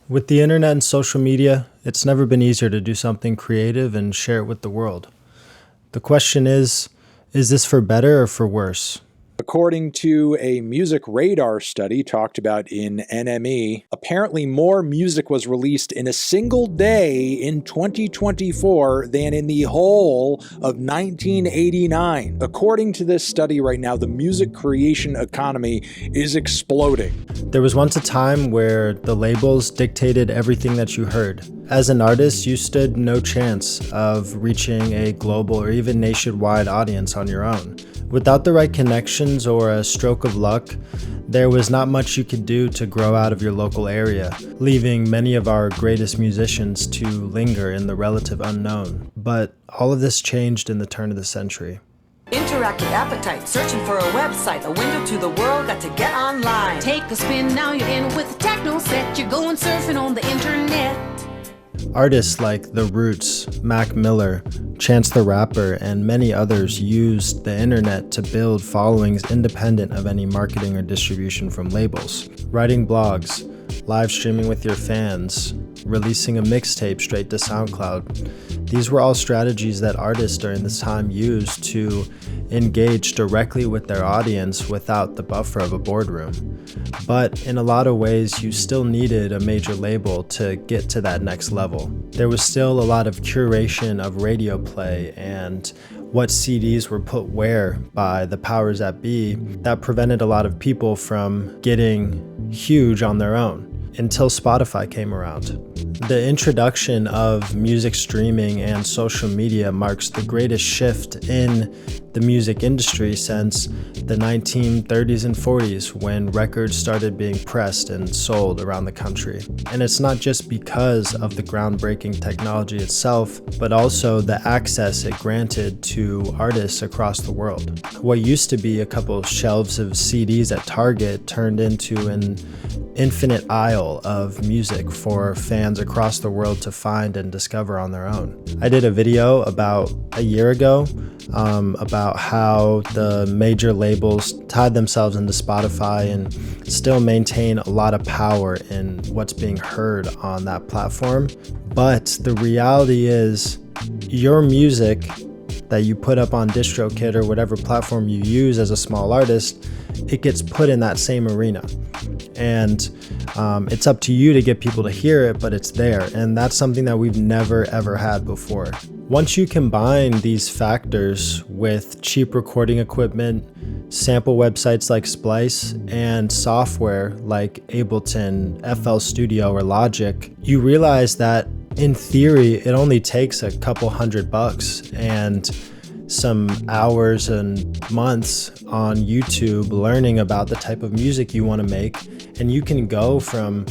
With the internet and social media, it's never been easier to do something creative and share it with the world. The question is this for better or for worse? According to a music radar study talked about in NME, apparently more music was released in a single day in 2024 than in the whole of 1989. According to this study right now, the music creation economy is exploding. There was once a time where the labels dictated everything that you heard. As an artist, you stood no chance of reaching a global or even nationwide audience on your own. Without the right connections or a stroke of luck, there was not much you could do to grow out of your local area, leaving many of our greatest musicians to linger in the relative unknown. But all of this changed in the turn of the century. Interactive appetite, searching for a website, a window to the world, got to get online. Take a spin, now you're in with the techno set, you're going surfing on the internet. Artists like The Roots, Mac Miller, Chance the Rapper, and many others used the internet to build followings independent of any marketing or distribution from labels. Writing blogs, live streaming with your fans, releasing a mixtape straight to SoundCloud. These were all strategies that artists during this time used to engage directly with their audience without the buffer of a boardroom. But in a lot of ways, you still needed a major label to get to that next level. There was still a lot of curation of radio play and what CDs were put where by the powers that be that prevented a lot of people from getting huge on their own until Spotify came around. The introduction of music streaming and social media marks the greatest shift in the music industry since the 1930s and 40s, when records started being pressed and sold around the country. And it's not just because of the groundbreaking technology itself, but also the access it granted to artists across the world. What used to be a couple shelves of CDs at Target turned into an infinite aisle of music for fans across the world to find and discover on their own. I did a video about a year ago about how the major labels tied themselves into Spotify and still maintain a lot of power in what's being heard on that platform. But the reality is, your music that you put up on DistroKid or whatever platform you use as a small artist, it gets put in that same arena. And it's up to you to get people to hear it, but it's there. And that's something that we've never, ever had before. Once you combine these factors with cheap recording equipment, sample websites like Splice, and software like Ableton, FL Studio, or Logic, you realize that in theory, it only takes a couple $100 and some hours and months on YouTube learning about the type of music you want to make, and you can go from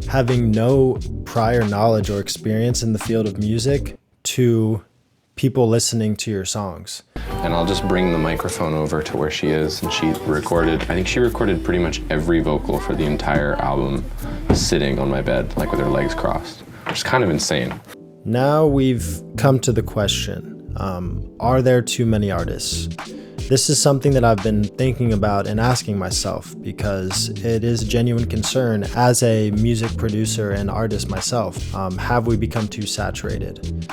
having no prior knowledge or experience in the field of music to people listening to your songs. And I'll just bring the microphone over to where she is, and she recorded, I think she recorded pretty much every vocal for the entire album sitting on my bed, like with her legs crossed, which is kind of insane. Now we've come to the question, are there too many artists? This is something that I've been thinking about and asking myself, because it is a genuine concern as a music producer and artist myself. Have we become too saturated?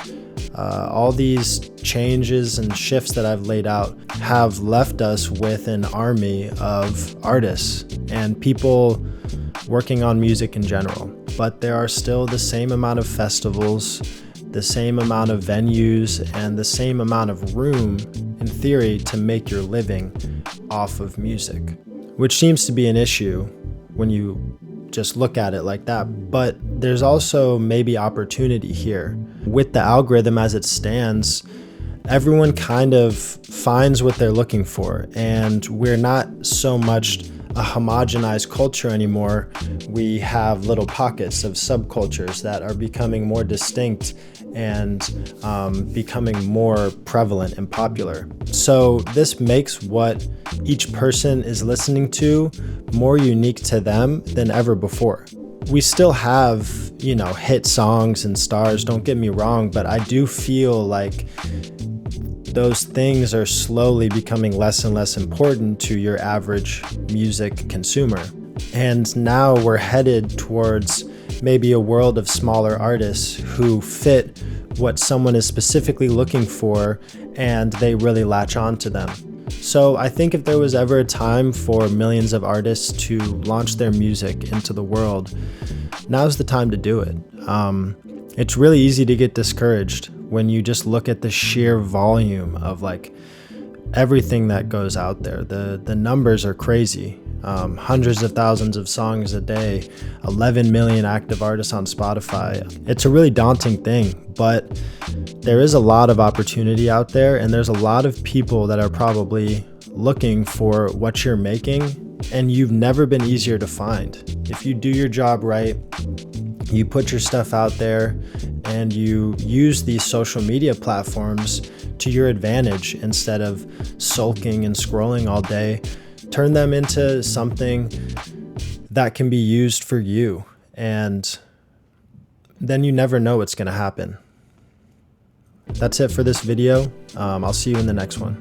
All these changes and shifts that I've laid out have left us with an army of artists and people working on music in general. But there are still the same amount of festivals, the same amount of venues, and the same amount of room, in theory, to make your living off of music, which seems to be an issue when you just look at it like that. But there's also maybe opportunity here. With the algorithm as it stands, everyone kind of finds what they're looking for, and we're not so much a homogenized culture anymore. We have little pockets of subcultures that are becoming more distinct and becoming more prevalent and popular. So this makes what each person is listening to more unique to them than ever before. We still have, hit songs and stars, don't get me wrong, but I do feel like those things are slowly becoming less and less important to your average music consumer. And now we're headed towards maybe a world of smaller artists who fit what someone is specifically looking for, and they really latch on to them. So I think if there was ever a time for millions of artists to launch their music into the world, now's the time to do it. It's really easy to get discouraged when you just look at the sheer volume of like everything that goes out there. The numbers are crazy. Hundreds of thousands of songs a day, 11 million active artists on Spotify. It's a really daunting thing, but there is a lot of opportunity out there, and there's a lot of people that are probably looking for what you're making, and you've never been easier to find. If you do your job right, you put your stuff out there, and you use these social media platforms to your advantage instead of sulking and scrolling all day. Turn them into something that can be used for you, and then you never know what's going to happen. That's it for this video. I'll see you in the next one.